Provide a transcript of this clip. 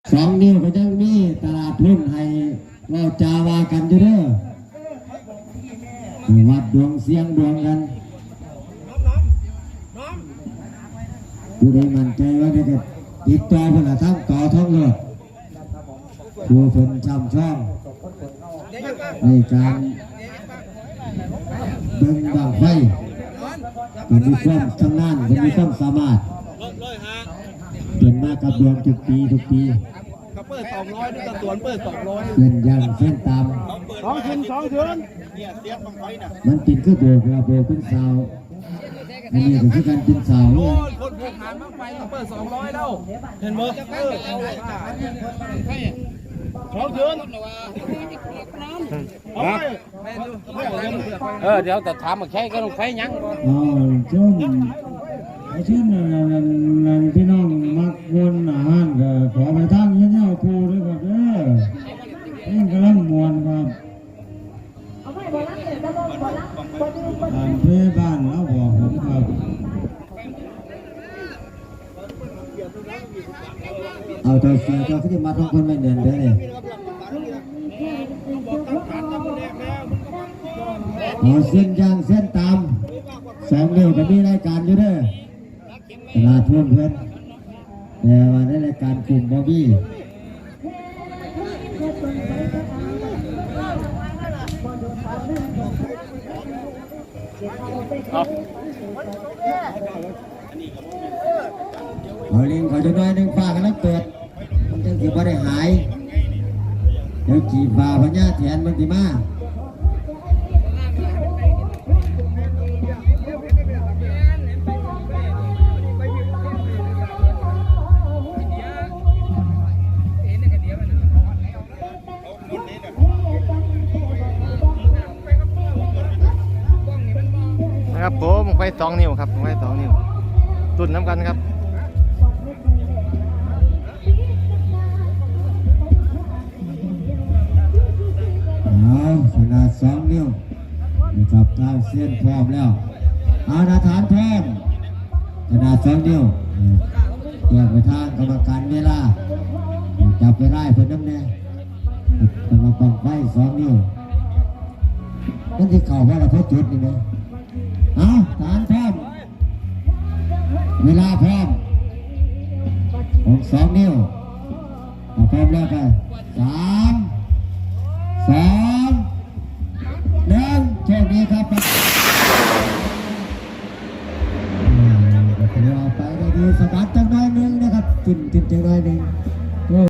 2 นิ้วก็ยังมีตลาดหุ้นให้เราจาวากันอยู่เด้อวัดดวงเสียงดวงกันผู้ใดมั่นใจว่าได้ติดต่อเพื่อนทั้งต่อท้องเลือดผู้เพิ่นช่ำช่องในการเบิ่งบังไฟเป็นมีความชำนาญเป็นมีความสามารถเป็นมากับดวงทุกปีเขาเปิด200ด้วยกระสวนเปิด200เป็นอย่างเส้นตาม2 คืนเนี่ยเสียบบังไฟน่ะมันเป็นคือโบกเราโบกเป็นสาวอันนี้ก็คือการเป็นสาวเนี่ยคนผูกหางบังไฟเขาเปิด200แล้วเห็นมั้ย2 คืนเดี๋ยวแต่ถามมาแค่ก็ต้องไฟยังช่วงพี่น้องมักวนอาหารก็ขอไปทางเงี้ยๆครูด้วยครับนี่กำลังมวนครับเพื่อบ้านแล้วบอกผมครับเอาใจเสียเจ้าที่มาท้องคนไม่เดินเด้อเนี่ยเอาเส้นยางเส้นตาม2 นิ้วก็มีรายการอยู่เด้อตลาดทุ่นเพื่อนแต่ว่าในรายการกลุ่มบอบี้เอาลิงขอจะน้อยนึงฝากกันแล้วเปิดมันจะสิบ่ได้หายเดี๋ยวจีบาพญาแถนมันสิมาครับผมไฟ2 นิ้วครับไฟ2 นิ้วตุ่นน้ำกันครับขนาด2 นิ้วนะครับทางเส้นพร้อมแล้วอาณาฐานพร้อมขนาด2 นิ้วแยกไปทางกรรมการเวลาจับไปได้เพื่อนน้ำแน่กำลังปังไฟ2 นิ้วนั่นที่เข่าว่าเราพบจุดนี่มั้ยฐานพร้อมเวลาพร้อมของ2 นิ้วพร้อมแล้วกัน3